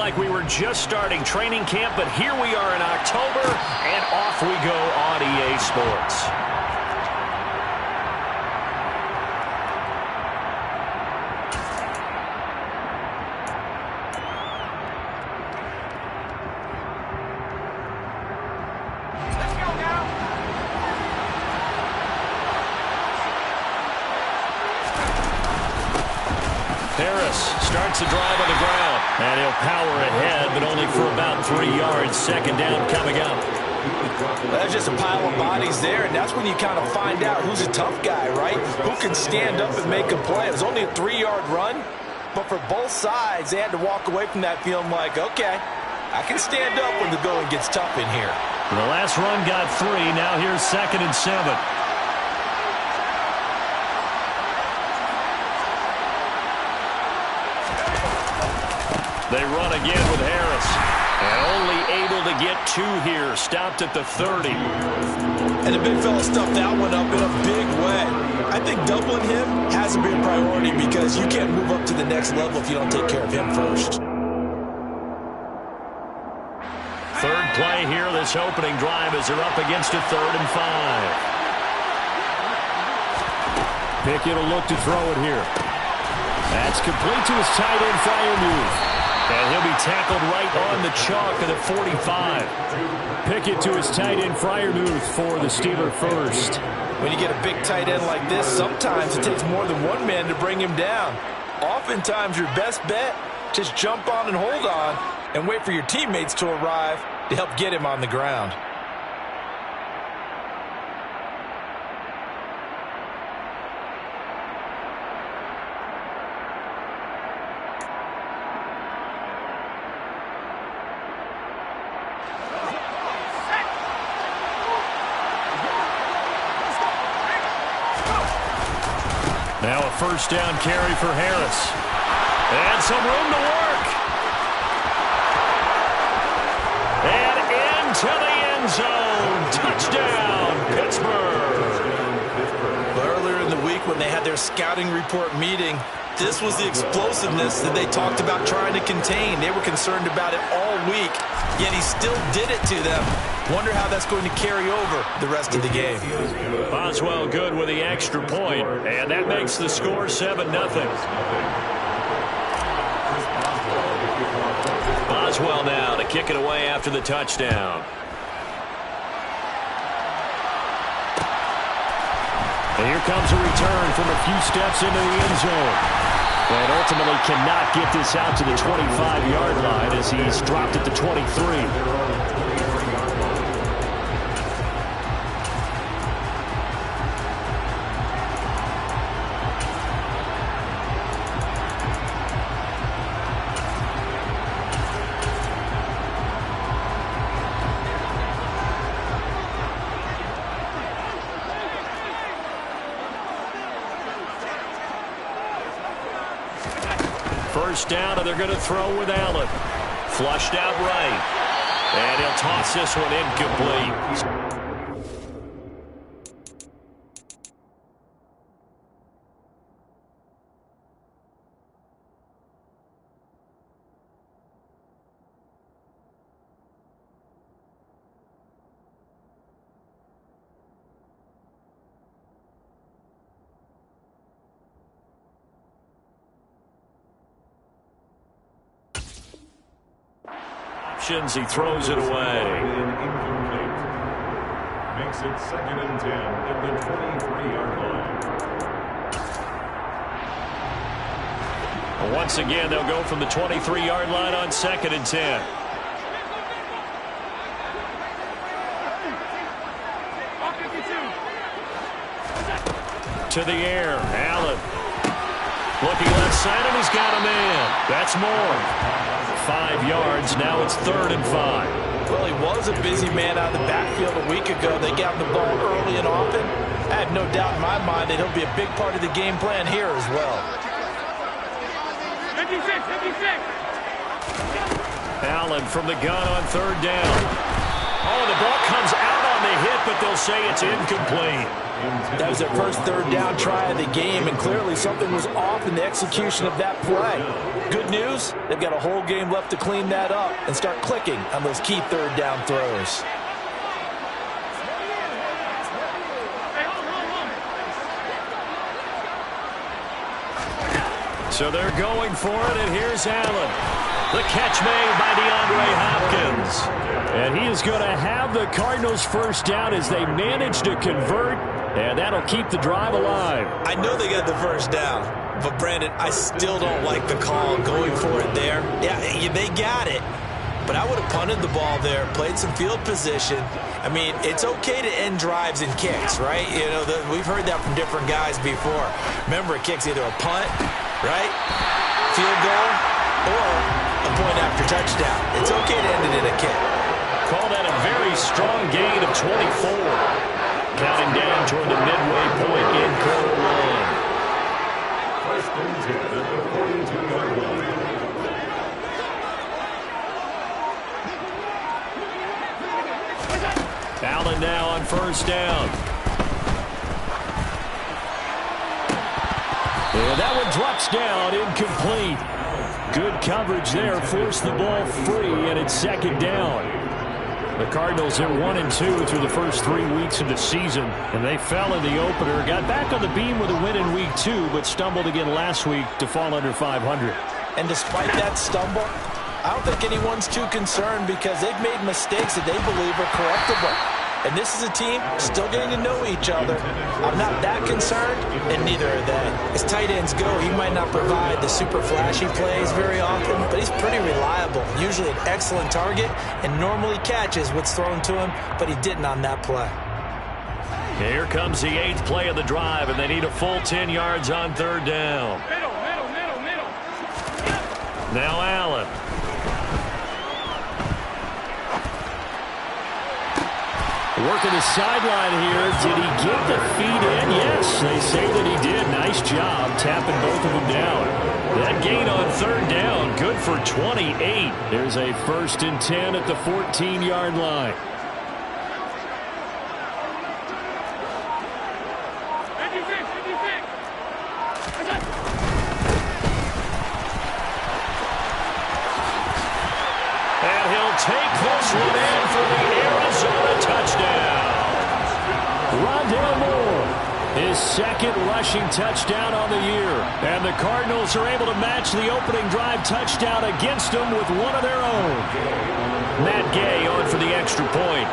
like we were just starting training camp, but here we are in October, and off we go on EA Sports. Starts the drive on the ground. And he'll power ahead, but only for about 3 yards. Second down coming up. There's just a pile of bodies there, and that's when you kind of find out who's a tough guy, right? Who can stand up and make a play. It was only a 3-yard run, but for both sides, they had to walk away from that feeling like, okay, I can stand up when the going gets tough in here. The last run got 3. Now here's 2nd and 7. They run again with Harris. And only able to get 2 here. Stopped at the 30. And the big fella stuffed that one up in a big way. I think doubling him has to be a priority because you can't move up to the next level if you don't take care of him first. Third play here, this opening drive as they're up against a 3rd and 5. Pickett will look to throw it here. That's complete to his tight end, Freiermuth. And he'll be tackled right on the chalk of the 45. Pickett to his tight end, Freiermuth, for the Steeler first. When you get a big tight end like this, sometimes it takes more than one man to bring him down. Oftentimes, your best bet, just jump on and hold on and wait for your teammates to arrive to help get him on the ground. Now a first down carry for Harris. And some room to work. And into the end zone. Touchdown, Pittsburgh. Earlier in the week when they had their scouting report meeting, this was the explosiveness that they talked about trying to contain. They were concerned about it all week, yet he still did it to them. Wonder how that's going to carry over the rest of the game. Boswell good with the extra point, and that makes the score 7-0. Boswell now to kick it away after the touchdown. And here comes a return from a few steps into the end zone. And ultimately cannot get this out to the 25-yard line as he's dropped at the 23. First down, and they're going to throw with Allen. Flushed out right. And he'll toss this one incomplete. He throws it away. Makes it 2nd and 10 at the 23-yard line. Once again, they'll go from the 23-yard line on 2nd and 10. To the air, Allen. Looking left side, and he's got a man. That's more. 5 yards. Now it's 3rd and 5. Well, he was a busy man out of the backfield a week ago. They got the ball early and often. I have no doubt in my mind that he'll be a big part of the game plan here as well. 56, 56. Allen from the gun on 3rd down. Oh, the ball comes out on the hit, but they'll say it's incomplete. That was their first third down try of the game, and clearly something was off in the execution of that play. Good news, they've got a whole game left to clean that up and start clicking on those key third down throws. So they're going for it, and here's Allen. The catch made by DeAndre Hopkins. And he is going to have the Cardinals first down as they manage to convert, and that'll keep the drive alive. I know they got the first down, but Brandon, I still don't like the call going for it there. Yeah, they got it, but I would have punted the ball there, played some field position. I mean, it's okay to end drives and kicks, right? You know, we've heard that from different guys before. Remember, a kick's either a punt, right, field goal, or a point after touchdown. It's okay to end it in a kick. Call that a very strong gain of 24. Counting down toward the midway point in quarter one. First and 10 at the 42-yard line. Allen now on first down. And that one drops down, incomplete. Good coverage there, forced the ball free, and it's second down. The Cardinals are 1-2 through the first 3 weeks of the season, and they fell in the opener, got back on the beam with a win in week 2, but stumbled again last week to fall under 500. And despite that stumble, I don't think anyone's too concerned because they've made mistakes that they believe are correctable. And this is a team still getting to know each other. I'm not that concerned, and neither are they. As tight ends go, he might not provide the super flashy plays very often, but he's pretty reliable. Usually an excellent target, and normally catches what's thrown to him, but he didn't on that play. Here comes the 8th play of the drive, and they need a full 10 yards on third down. Middle. Now Allen. Working the sideline here. Did he get the feet in? Yes, they say that he did. Nice job tapping both of them down. That gain on third down, good for 28. There's a 1st and 10 at the 14-yard line. And he'll take this one in for the Arizona touchdown. Rondale Moore, his second rushing touchdown on the year. And the Cardinals are able to match the opening drive touchdown against them with one of their own. Matt Gay on for the extra point.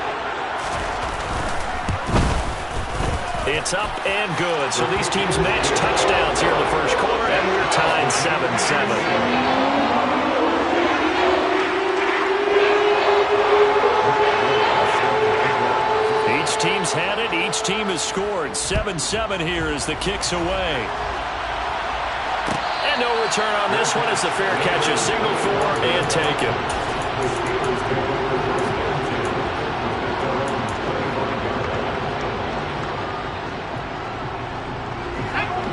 It's up and good. So these teams match touchdowns here in the first quarter, and we're tied 7-7. Each team's had it. Each team has scored. 7-7 here as the kick's away. And no return on this one as the fair catch is signaled for and taken.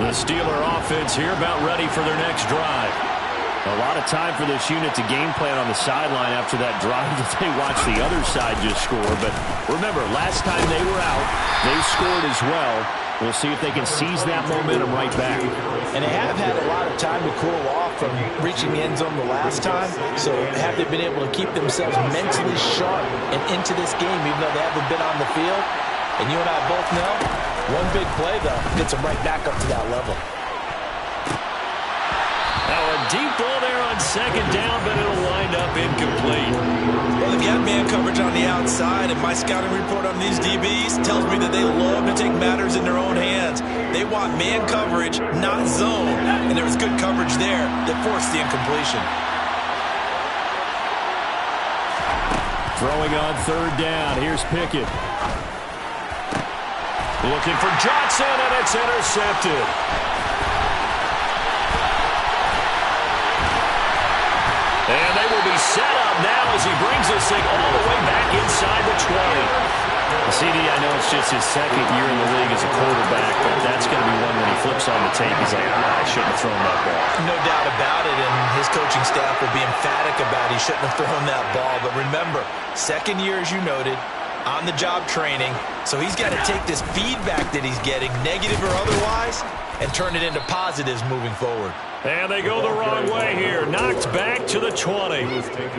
The Steeler offense here about ready for their next drive. A lot of time for this unit to game plan on the sideline after that drive that they watched the other side just score. But remember, last time they were out, they scored as well. We'll see if they can seize that momentum right back. And they have had a lot of time to cool off from reaching the end zone the last time. So have they been able to keep themselves mentally sharp and into this game even though they haven't been on the field? And you and I both know, one big play, though, gets them right back up to that level. Now a deep ball there on second down, but it'll wind up incomplete. Well, they've got man coverage on the outside, and my scouting report on these DBs tells me that they love to take matters in their own hands. They want man coverage, not zone. And there was good coverage there that forced the incompletion. Throwing on third down. Here's Pickett. Looking for Johnson, and it's intercepted. And they will be set up now as he brings this thing all the way back inside the 20. CD, I know it's just his second year in the league as a quarterback, but that's going to be one when he flips on the tape. He's like, I shouldn't have thrown that ball. No doubt about it, and his coaching staff will be emphatic about he shouldn't have thrown that ball. But remember, second year, as you noted, on-the-job training. So he's got to take this feedback that he's getting, negative or otherwise, and turn it into positives moving forward. And they go the wrong way here. Knocked back to the 20.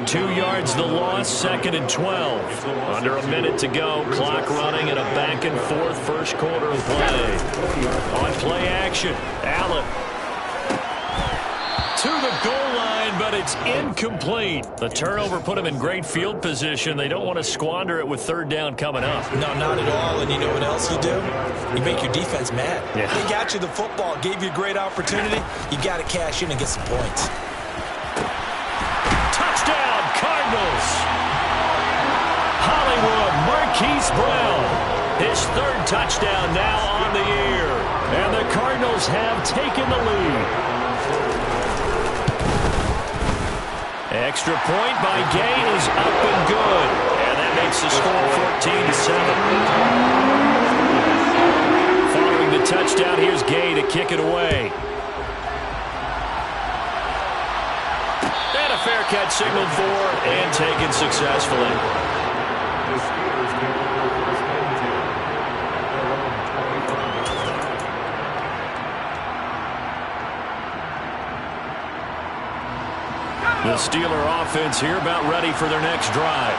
2 yards the loss, 2nd and 12. Under a minute to go. Clock running and a back and forth first quarter of play. On play action, Allen to the goal line, but it's incomplete. The turnover put him in great field position. They don't want to squander it with 3rd down coming up. No, not at all. And you know what else you do? You make your defense mad. Yeah. They got you the football, gave you a great opportunity. You got to cash in and get some points. Touchdown, Cardinals. Hollywood, Marquise Brown. His 3rd touchdown now on the year. And the Cardinals have taken the lead. Extra point by Gay is up and good. And that makes the score 14-7. Following the touchdown, here's Gay to kick it away. And a fair catch signaled for and taken successfully. The Steeler offense here about ready for their next drive.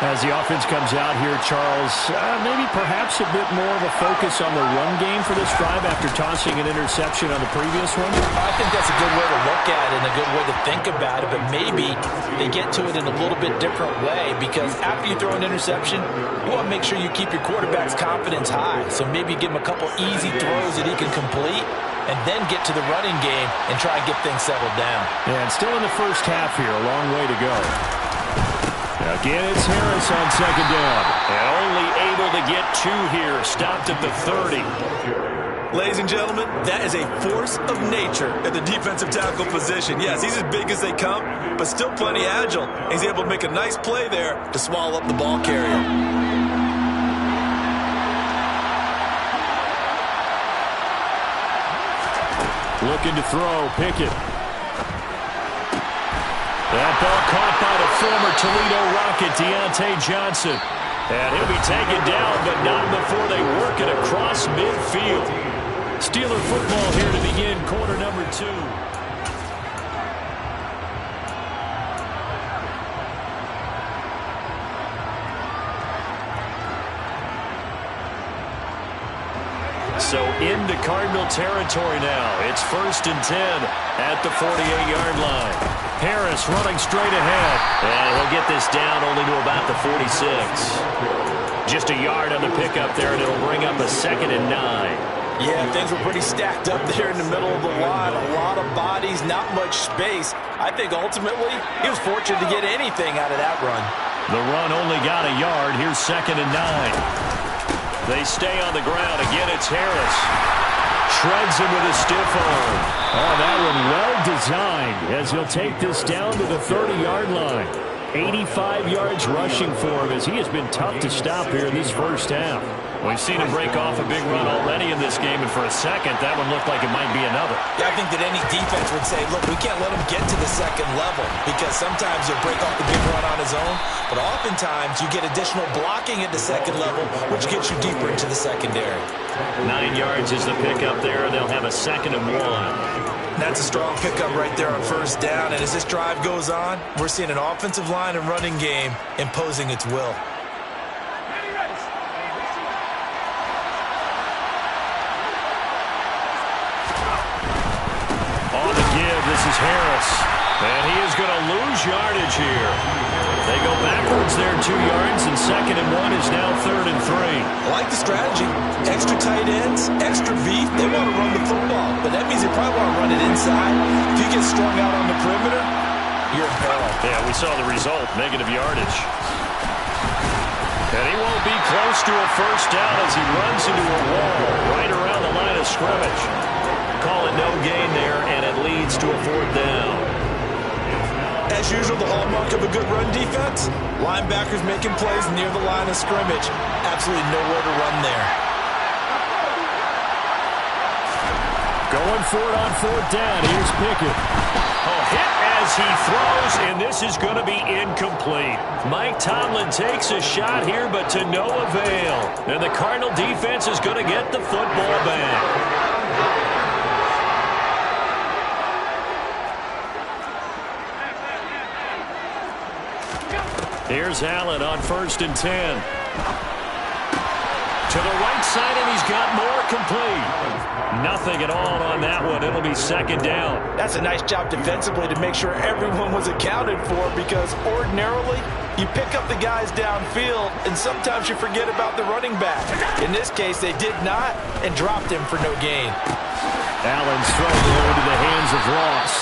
As the offense comes out here, Charles, maybe perhaps a bit more of a focus on the run game for this drive after tossing an interception on the previous one? I think that's a good way to look at it and a good way to think about it, but maybe they get to it in a little bit different way because after you throw an interception, you want to make sure you keep your quarterback's confidence high. So maybe give him a couple easy throws that he can complete and then get to the running game and try and get things settled down. Yeah, and still in the first half here, a long way to go. Again, it's Harris on 2nd down. And only able to get 2 here. Stopped at the 30. Ladies and gentlemen, that is a force of nature at the defensive tackle position. Yes, he's as big as they come, but still plenty agile. He's able to make a nice play there to swallow up the ball carrier. Looking to throw, Pickett. That ball caught by the former Toledo Rocket, Deontay Johnson. And he'll be taken down, but not before they work it across midfield. Steeler football here to begin quarter number 2. So into Cardinal territory now. It's 1st and 10 at the 48-yard line. Harris running straight ahead. And he'll get this down only to about the 46. Just a yard on the pickup there, and it'll bring up a 2nd and 9. Yeah, things were pretty stacked up there in the middle of the line. A lot of bodies, not much space. I think ultimately he was fortunate to get anything out of that run. The run only got a yard. Here's 2nd and 9. They stay on the ground. Again, it's Harris. Shreds him with a stiff arm. Oh, that one well designed as he'll take this down to the 30-yard line. 85 yards rushing for him as he has been tough to stop here in this first half. We've seen him break off a big run already in this game, and for a second, that one looked like it might be another. Yeah, I think that any defense would say, look, we can't let him get to the 2nd level because sometimes he'll break off the big run on his own, but oftentimes you get additional blocking at the 2nd level, which gets you deeper into the secondary. 9 yards is the pickup there. They'll have a 2nd and 1. That's a strong pickup right there on 1st down, and as this drive goes on, we're seeing an offensive line and running game imposing its will. This is Harris, and he is going to lose yardage here. They go backwards there 2 yards, and 2nd and 1 is now 3rd and 3. I like the strategy. Extra tight ends, extra beef. They want to run the football, but that means they probably want to run it inside. If you get strung out on the perimeter, you're in peril. Yeah, we saw the result, negative yardage. And he won't be close to a 1st down as he runs into a wall right around the line of scrimmage. Call it no gain there, and it leads to a 4th down. As usual, the hallmark of a good run defense, linebackers making plays near the line of scrimmage. Absolutely nowhere to run there. Go Going for it on fourth down. Here's Pickett. Oh, hit as he throws, and this is going to be incomplete. Mike Tomlin takes a shot here, but to no avail. And the Cardinal defense is going to get the football back. Here's Allen on 1st and 10. To the right side, and he's got more complete. Nothing at all on that one. It'll be 2nd down. That's a nice job defensively to make sure everyone was accounted for, because ordinarily you pick up the guys downfield and sometimes you forget about the running back. In this case, they did not and dropped him for no gain. Allen's throw into the hands of Ross.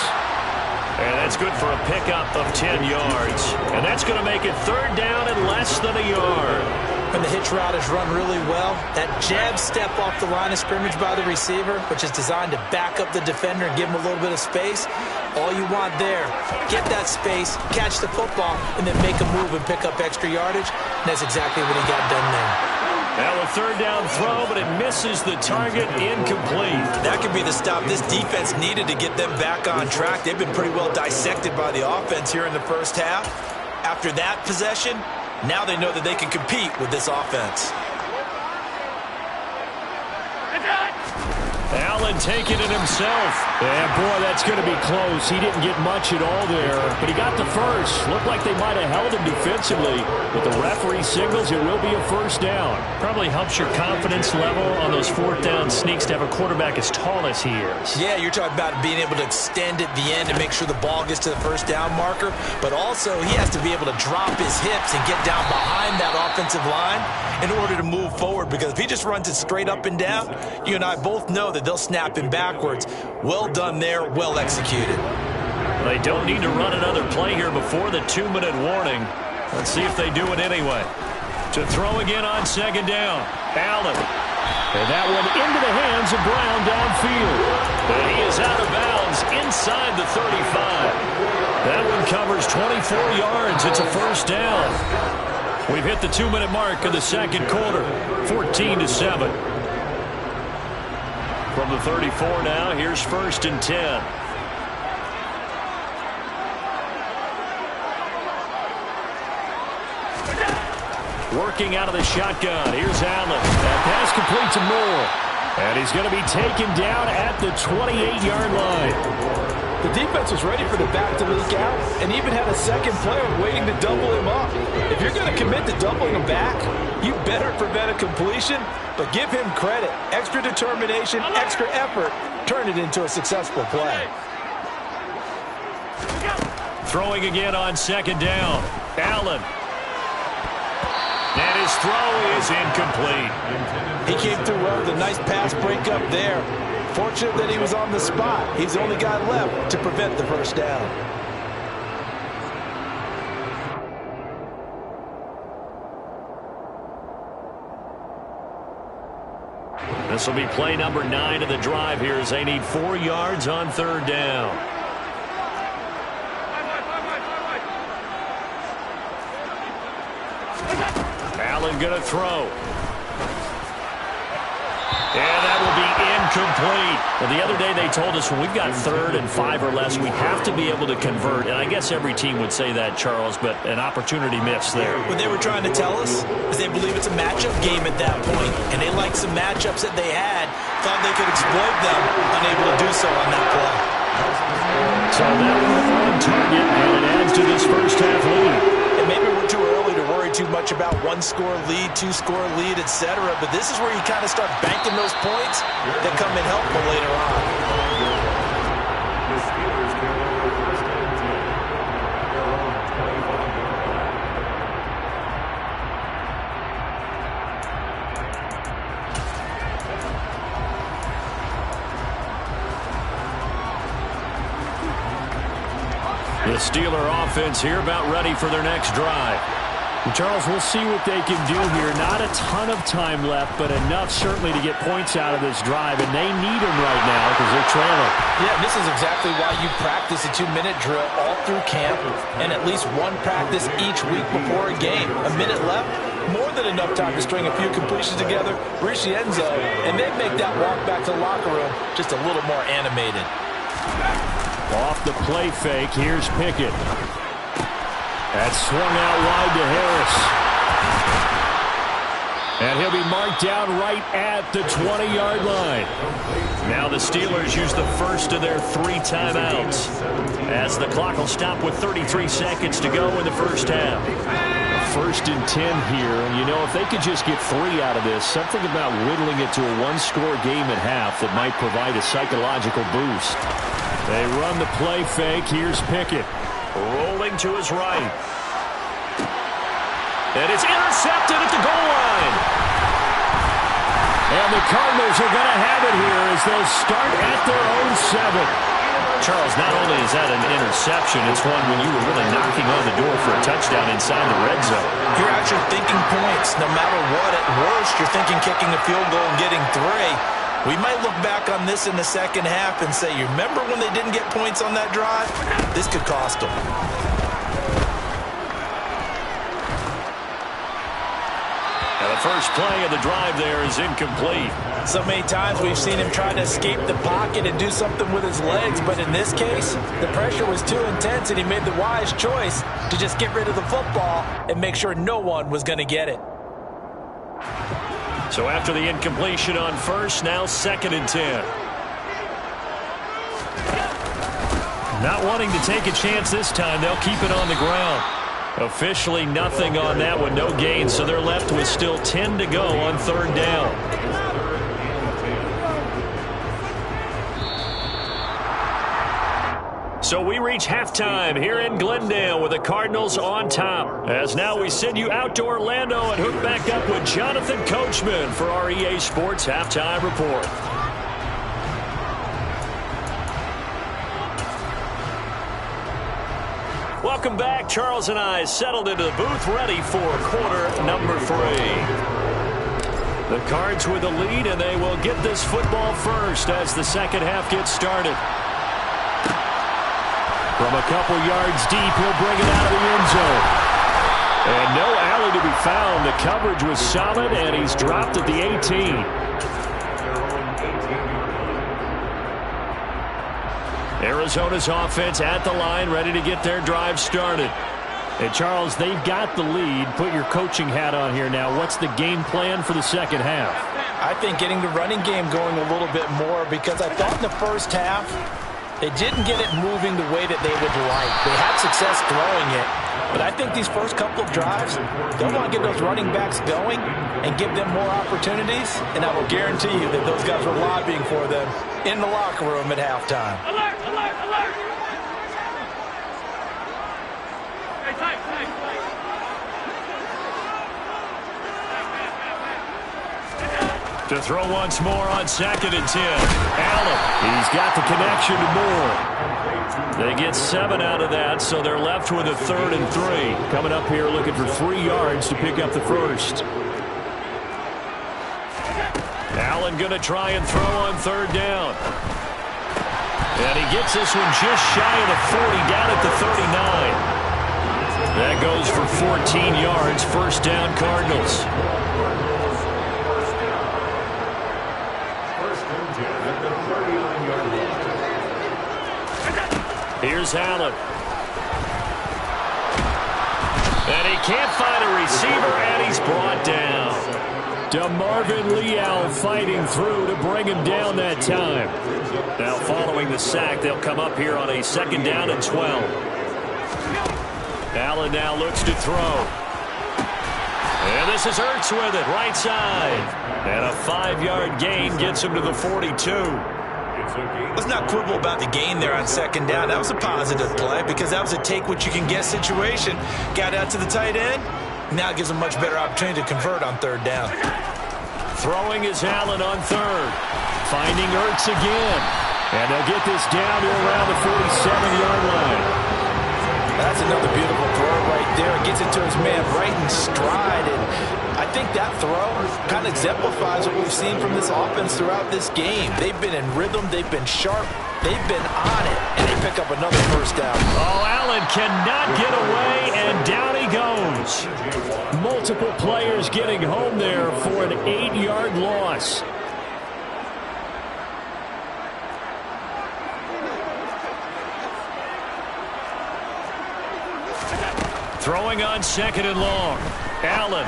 And that's good for a pickup of 10 yards. And that's going to make it 3rd down and less than a yard. When the hitch route is run really well, that jab step off the line of scrimmage by the receiver, which is designed to back up the defender and give him a little bit of space, all you want there, get that space, catch the football, and then make a move and pick up extra yardage. And that's exactly what he got done there. Now a 3rd down throw, but it misses the target, incomplete. That could be the stop this defense needed to get them back on track. They've been pretty well dissected by the offense here in the first half. After that possession, now they know that they can compete with this offense. Allen taking it himself. Yeah, boy, that's going to be close. He didn't get much at all there, but he got the first. Looked like they might have held him defensively, but the referee signals it will be a 1st down. Probably helps your confidence level on those 4th down sneaks to have a quarterback as tall as he is. Yeah, you're talking about being able to extend at the end and make sure the ball gets to the 1st down marker, but also he has to be able to drop his hips and get down behind that offensive line in order to move forward, because if he just runs it straight up and down, you and I both know that they'll snap him backwards. Well done there, well executed. They don't need to run another play here before the 2-minute warning. Let's see if they do it anyway. To throw again on 2nd down. Allen. And that one into the hands of Brown downfield. And he is out of bounds inside the 35. That one covers 24 yards. It's a 1st down. We've hit the 2-minute mark of the 2nd quarter. 14-7. From the 34 now, here's 1st and 10. Working out of the shotgun. Here's Allen. That pass complete to Moore. And he's going to be taken down at the 28-yard line. The defense was ready for the back to leak out and even had a second player waiting to double him up. If you're going to commit to doubling him back, you better prevent a completion, but give him credit. Extra determination, extra effort, turn it into a successful play. Throwing again on 2nd down. Allen. And his throw is incomplete. He came through well with a nice pass breakup there. Fortunate that he was on the spot. He's the only guy left to prevent the 1st down. This will be play number 9 of the drive here as they need 4 yards on 3rd down. Allen going to throw. And that will be incomplete. Well, the other day they told us when we've got 3rd and 5 or less, we have to be able to convert. And I guess every team would say that, Charles, but an opportunity missed there. What they were trying to tell us is they believe it's a matchup game at that point, and they liked some matchups that they had, thought they could exploit them, unable to do so on that play. So that one on target, and it adds to this first half lead. And maybe we're too early to worry too much about 1-score lead, 2-score lead, etc. But this is where you kind of start banking those points that come in helpful later on. The Steeler offense here about ready for their next drive. And Charles, we'll see what they can do here. Not a ton of time left, but enough certainly to get points out of this drive, and they need them right now because they're trailing. Yeah, this is exactly why you practice a 2-minute drill all through camp and at least one practice each week before a game. A minute left, more than enough time to string a few completions together, reach the end zone, and then make that walk back to the locker room just a little more animated. Off the play fake, here's Pickett. That's swung out wide to Harris. And he'll be marked down right at the 20-yard line. Now the Steelers use the first of their 3 timeouts, as the clock will stop with 33 seconds to go in the first half. 1st and 10 here, and you know, if they could just get 3 out of this, something about whittling it to a 1-score game at half that might provide a psychological boost. They run the play fake. Here's Pickett. Rolling to his right. And it's intercepted at the goal line. And the Cardinals are going to have it here as they'll start at their own 7. Charles, not only is that an interception, it's one when you were really knocking on the door for a touchdown inside the red zone. You're actually thinking points. No matter what, at worst, you're thinking kicking a field goal and getting 3. We might look back on this in the second half and say, you remember when they didn't get points on that drive? This could cost them. Now the first play of the drive there is incomplete. So many times we've seen him try to escape the pocket and do something with his legs, but in this case, the pressure was too intense and he made the wise choice to just get rid of the football and make sure no one was going to get it. So after the incompletion on first, now 2nd and 10. Not wanting to take a chance this time, they'll keep it on the ground. Officially nothing on that one, no gain, so they're left with still 10 to go on 3rd down. So we reach halftime here in Glendale with the Cardinals on top. As now we send you out to Orlando and hook back up with Jonathan Coachman for our EA Sports Halftime Report. Welcome back. Charles and I settled into the booth ready for quarter number 3. The Cards with the lead, and they will get this football first as the second half gets started. From a couple yards deep, he'll bring it out of the end zone. And no alley to be found. The coverage was solid, and he's dropped at the 18. Arizona's offense at the line, ready to get their drive started. And Charles, they've got the lead. Put your coaching hat on here now. What's the game plan for the second half? I think getting the running game going a little bit more, because I thought in the first half they didn't get it moving the way that they would like. They had success throwing it, but I think these first couple of drives, they'll want to get those running backs going and give them more opportunities, and I will guarantee you that those guys were lobbying for them in the locker room at halftime. Alert, alert, alert! Hey, tight. To throw once more on 2nd and 10. Allen, he's got the connection to Moore. They get 7 out of that, so they're left with a 3rd and 3. Coming up here looking for 3 yards to pick up the first. Allen going to try and throw on 3rd down. And he gets this one just shy of the 40, down at the 39. That goes for 14 yards, 1st down Cardinals. Here's Allen. And he can't find a receiver, and he's brought down. DeMarvin Leal fighting through to bring him down that time. Now following the sack, they'll come up here on a 2nd down and 12. Allen now looks to throw. And this is Ertz with it, right side. And a 5-yard gain gets him to the 42. Let's not quibble about the gain there on 2nd down. That was a positive play because that was a take-what-you-can-get situation. Got out to the tight end. Now gives a much better opportunity to convert on 3rd down. Throwing is Allen on 3rd. Finding Ertz again. And they'll get this down to around the 47-yard line. That's another beautiful throw right there. It gets it to his man right in stride. And I think that throw kind of exemplifies what we've seen from this offense throughout this game. They've been in rhythm. They've been sharp. They've been on it, and they pick up another first down. Oh, Allen cannot get away, and down he goes. Multiple players getting home there for an 8-yard loss. Throwing on 2nd and long. Allen.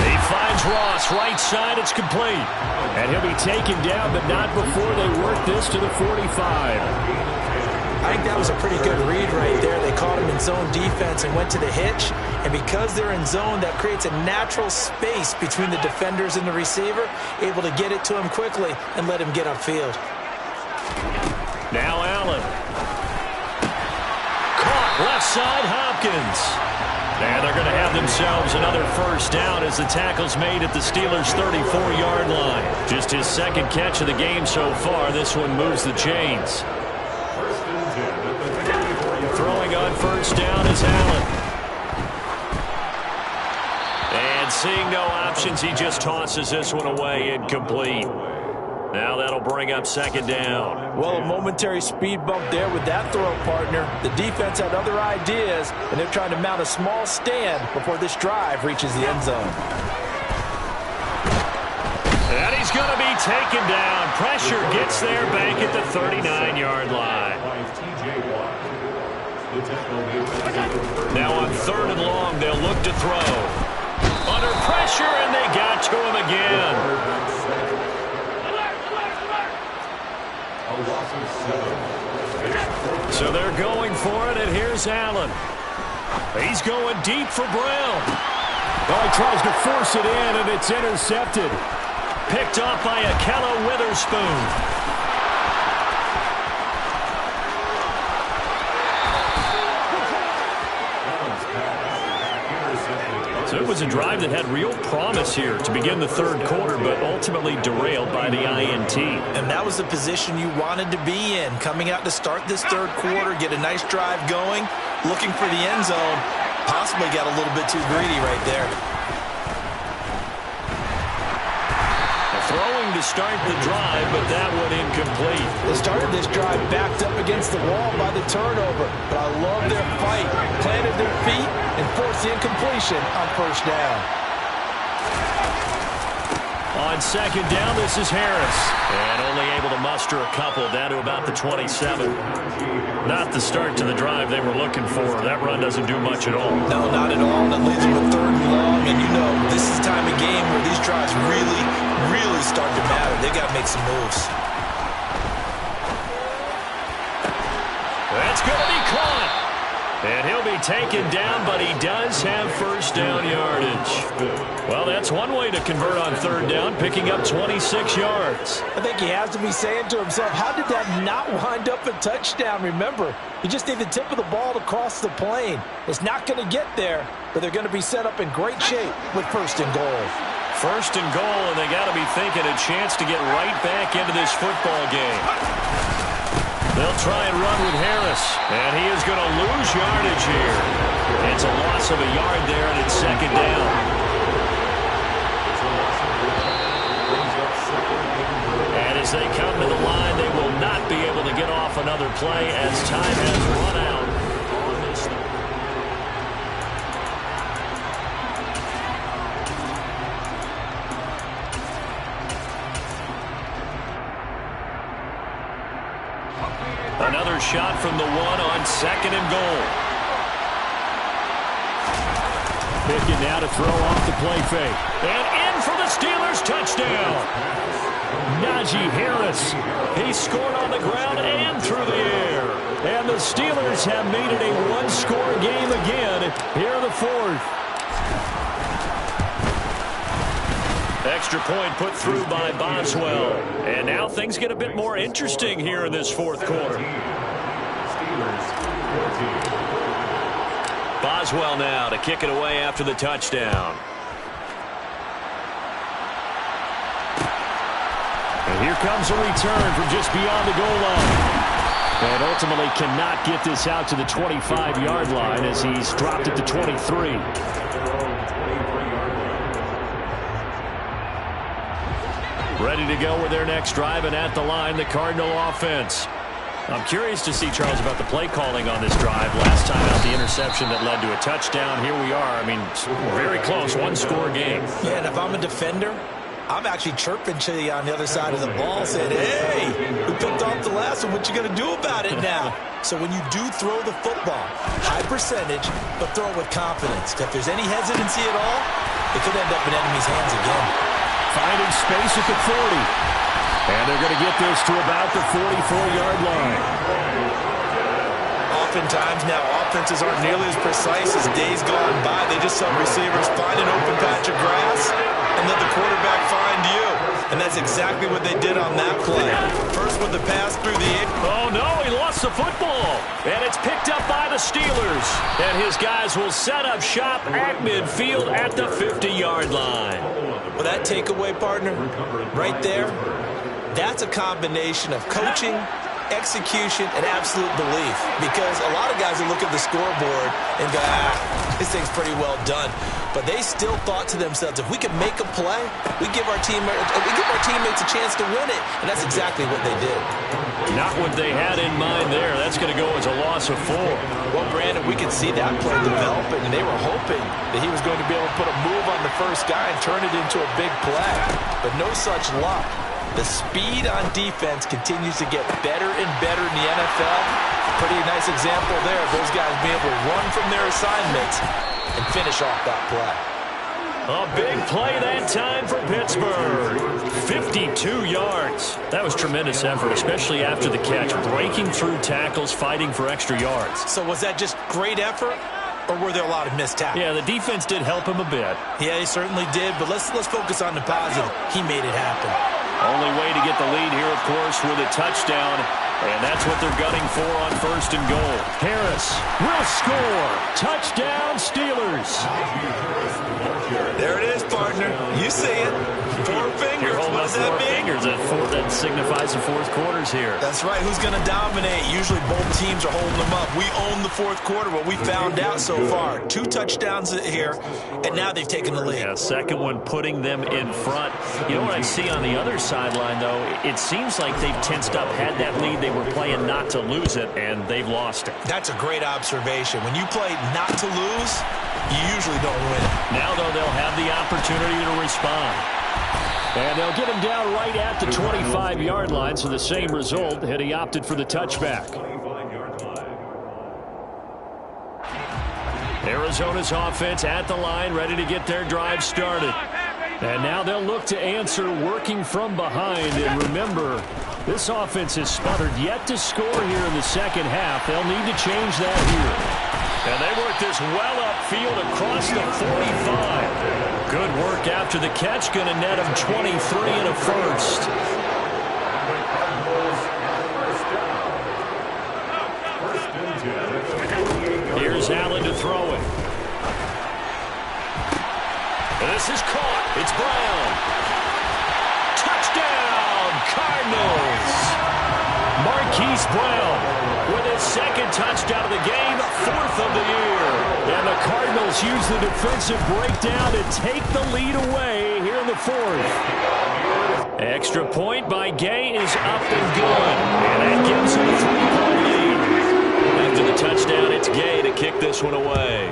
He finds Ross. Right side. It's complete. And he'll be taken down, but not before they work this to the 45. I think that was a pretty good read right there. They caught him in zone defense and went to the hitch. And because they're in zone, that creates a natural space between the defenders and the receiver, able to get it to him quickly and let him get upfield. Now Allen. Caught left side, Hopkins. And they're going to have themselves another first down as the tackle's made at the Steelers' 34-yard line. Just his 2nd catch of the game so far. This one moves the chains. Throwing on first down is Allen. And seeing no options, he just tosses this one away, incomplete. Now that'll bring up 2nd down. Well, a momentary speed bump there with that throw, partner. The defense had other ideas, and they're trying to mount a small stand before this drive reaches the end zone. And he's going to be taken down. Pressure gets there back at the 39-yard line. Now on 3rd and long, they'll look to throw. Under pressure, and they got to him again. So they're going for it, and here's Allen. He's going deep for Brown. Well, he tries to force it in, and it's intercepted. Picked off by Akello Witherspoon. So it was a drive that had real promise here to begin the 3rd quarter, but ultimately derailed by the INT. And that was the position you wanted to be in, coming out to start this 3rd quarter, get a nice drive going, looking for the end zone. Possibly got a little bit too greedy right there. Throwing to start the drive, but that one incomplete. They started this drive backed up against the wall by the turnover, but I love their fight. Planted their feet and forced the incompletion on first down. On 2nd down, this is Harris. And only able to muster a couple down to about the 27. Not the start to the drive they were looking for. That run doesn't do much at all. No, not at all. And it leaves them with 3rd and long. And you know, this is the time of game where these drives really start to matter. They got to make some moves. That's going to be caught. And he'll be taken down, but he does have first down yardage. Well, that's one way to convert on 3rd down, picking up 26 yards. I think he has to be saying to himself, how did that not wind up a touchdown? Remember, you just need the tip of the ball to cross the plane. It's not going to get there, but they're going to be set up in great shape with 1st and goal. 1st and goal, and they got to be thinking a chance to get right back into this football game. They'll try and run with Harris, and he is going to lose yardage here. It's a loss of a yard there, and it's 2nd down. And as they come to the line, they will not be able to get off another play as time has run out. Another shot from the 1 on 2nd and goal. Pickett now to throw off the play fake. And in for the Steelers touchdown. Najee Harris. He scored on the ground and through the air. And the Steelers have made it a one-score game again here in the 4th. Extra point put through by Boswell. And now things get a bit more interesting here in this 4th quarter. Boswell now to kick it away after the touchdown. And here comes a return from just beyond the goal line. And ultimately cannot get this out to the 25-yard line as he's dropped it to 23. Ready to go with their next drive, and at the line, the Cardinal offense. I'm curious to see, Charles, about the play calling on this drive. Last time out, the interception that led to a touchdown. Here we are. I mean, very close, one-score game. Yeah, and if I'm a defender, I'm actually chirping to you on the other side of the ball, saying, hey, we picked off the last one. What you going to do about it now? So when you do throw the football, high percentage, but throw it with confidence. If there's any hesitancy at all, it could end up in enemy's hands again. Finding space at the 40. And they're going to get this to about the 44-yard line. Oftentimes now, offenses aren't nearly as precise as days gone by. They just saw receivers find an open patch of grass and let the quarterback find you. And that's exactly what they did on that play. First with the pass through the air. Oh, no, he lost the football. And it's picked up by the Steelers. And his guys will set up shop at midfield at the 50-yard line. Well, that takeaway, partner, right there, that's a combination of coaching, execution, and absolute belief. Because a lot of guys will look at the scoreboard and go, this thing's pretty well done. But they still thought to themselves, if we can make a play, we give our teammates a chance to win it. And that's exactly what they did. Not what they had in mind there. That's going to go as a loss of 4. Well, Brandon, we could see that play developing, and they were hoping that he was going to be able to put a move on the first guy and turn it into a big play. But no such luck. The speed on defense continues to get better and better in the NFL. Pretty nice example there of those guys being able to run from their assignments and finish off that play. A big play that time for Pittsburgh. 52 yards. That was tremendous effort, especially after the catch. Breaking through tackles, fighting for extra yards. So was that just great effort, or were there a lot of missed tackles? Yeah, the defense did help him a bit. Yeah, he certainly did, but let's focus on the positive. He made it happen. Only way to get the lead here, of course, with a touchdown. And that's what they're gunning for on 1st and goal. Harris will score. Touchdown, Steelers. There it is, partner. You see it. 4 fingers. You're holding what up does that 4 mean? fingers. That signifies the 4th quarters here. That's right. Who's going to dominate? Usually both teams are holding them up. We own the 4th quarter, what we found out so far. 2 touchdowns here, and now they've taken the lead. Yeah, second one putting them in front. You know what I see on the other sideline, though? It seems like they've tensed up, had that lead. They were playing not to lose it, and they've lost it. That's a great observation. When you play not to lose, you usually don't win. Now, though, they'll have the opportunity to respond. And they'll get him down right at the 25-yard line, so the same result, had he opted for the touchback. Arizona's offense at the line, ready to get their drive started. And now they'll look to answer working from behind. And remember, this offense has sputtered yet to score here in the second half. They'll need to change that here. And they work this well upfield across the 45. Good work after the catch. Going to net him 23 and a first. Here's Allen to throw it. This is caught. It's Brown. Touchdown, Cardinals. Marquise Brown with his 2nd touchdown of the game, 4th of the year. And the Cardinals use the defensive breakdown to take the lead away here in the 4th. Extra point by Gay is up and good. And that gives him a 3-point lead. After the touchdown, it's Gay to kick this one away.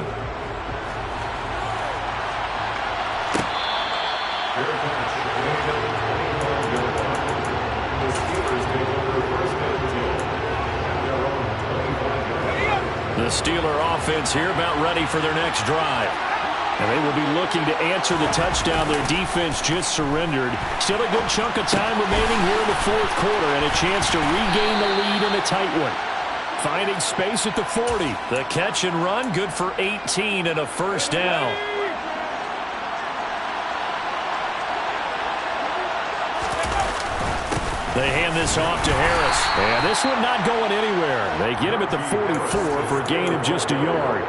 The Steeler offense here about ready for their next drive. And they will be looking to answer the touchdown their defense just surrendered. Still a good chunk of time remaining here in the 4th quarter and a chance to regain the lead in a tight one. Finding space at the 40. The catch and run, good for 18 and a first down. They hand this off to Harris. And this one not going anywhere. They get him at the 44 for a gain of just a yard.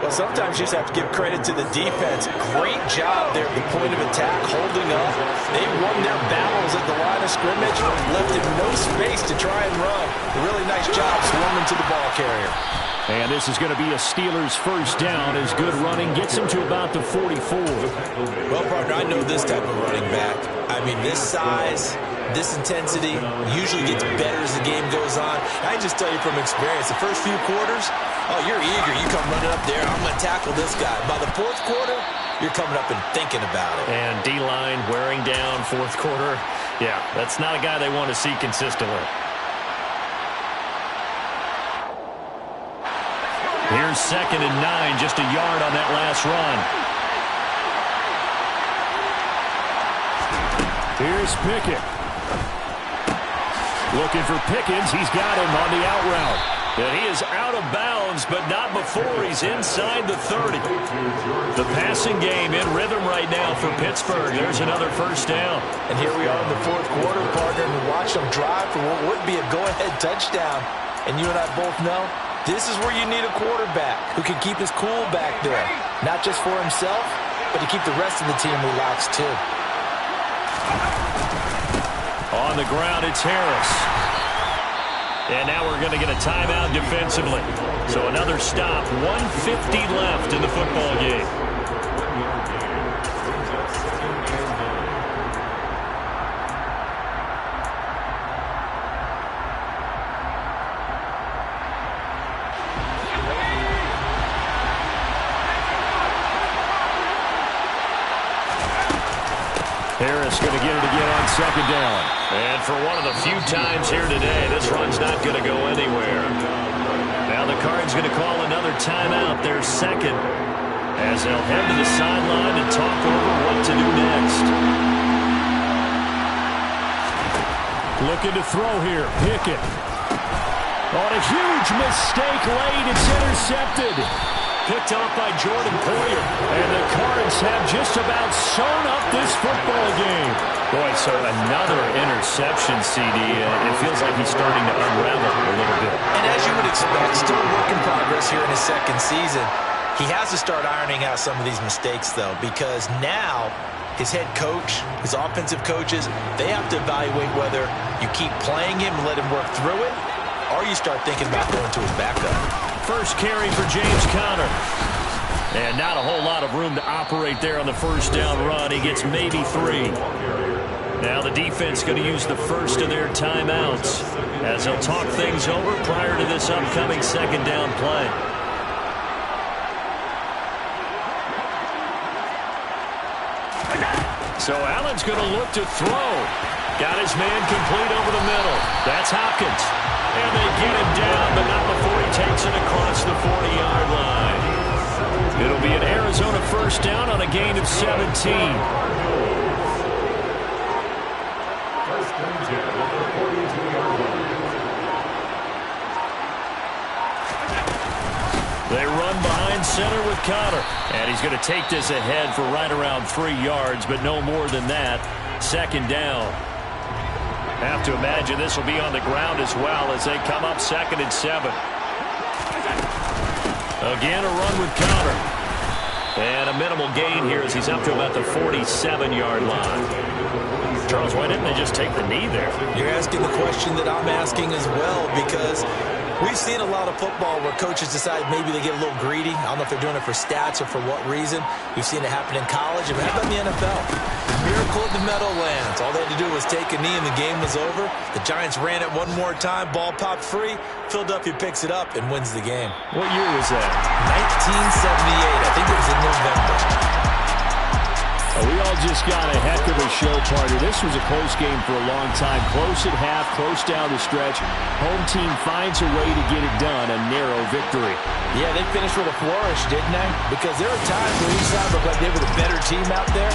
Well, sometimes you just have to give credit to the defense. Great job there at the point of attack, holding up. They won their battles at the line of scrimmage, left him no space to try and run. A really nice job swarming to the ball carrier. And this is going to be a Steelers first down as good running gets him to about the 44. Well, partner, I know this type of running back. I mean, this size, this intensity usually gets better as the game goes on. I can just tell you from experience, the first few quarters, oh, you're eager. You come running up there, I'm going to tackle this guy. By the fourth quarter, you're coming up and thinking about it. And D-line wearing down fourth quarter. Yeah, that's not a guy they want to see consistently. Here's 2nd and 9, just a yard on that last run. Here's Pickett. Looking for Pickens. He's got him on the out route. And he is out of bounds, but not before he's inside the 30. The passing game in rhythm right now for Pittsburgh. There's another first down. And here we are in the fourth quarter, partner, and we watch them drive for what would be a go-ahead touchdown. And you and I both know this is where you need a quarterback who can keep his cool back there. Not just for himself, but to keep the rest of the team relaxed too. On the ground, it's Harris. And now we're going to get a timeout defensively. So another stop, 1:50 left in the football game. Harris going to get it again on 2nd down. And for one of the few times here today, this run's not going to go anywhere. Now the Cards going to call another timeout, their second, as they'll head to the sideline and talk over what to do next. Looking to throw here. Pickett. On a huge mistake late. It's intercepted. Picked off by Jordan Poyer. And the Cards have just about sewn up this football game. Boy, so another interception, CD. It feels like he's starting to unravel a little bit. And as you would expect, still a work in progress here in his second season. He has to start ironing out some of these mistakes, though, because now his head coach, his offensive coaches, they have to evaluate whether you keep playing him and let him work through it, or you start thinking about going to his backup. First carry for James Conner. And not a whole lot of room to operate there on the first down run. He gets maybe 3. Now the defense going to use the first of their timeouts as they'll talk things over prior to this upcoming second down play. So Allen's going to look to throw. Got his man complete over the middle. That's Hopkins. And they get him down, but not before he takes it across the 40-yard line. It'll be an Arizona first down on a gain of 17. They run behind center with Conner. And he's going to take this ahead for right around 3 yards, but no more than that. Second down. Have to imagine this will be on the ground as well as they come up 2nd and 7. Again, a run with Conner. And a minimal gain here as he's up to about the 47-yard line. Charles, why didn't they just take the knee there? You're asking the question that I'm asking as well, because we've seen a lot of football where coaches decide maybe they get a little greedy. I don't know if they're doing it for stats or for what reason. We've seen it happen in college, and how about in the NFL? Miracle in the Meadowlands. All they had to do was take a knee and the game was over. The Giants ran it one more time. Ball popped free. Philadelphia picks it up and wins the game. What year was that? 1978. I think it was in November. We all just got a heck of a show, partner. This was a close game for a long time. Close at half, close down the stretch. Home team finds a way to get it done, a narrow victory. Yeah, they finished with a flourish, didn't they? Because there were times where each side looked like they were the better team out there.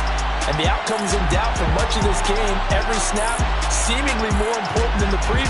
And the outcome's in doubt for much of this game. Every snap seemingly more important than the previous.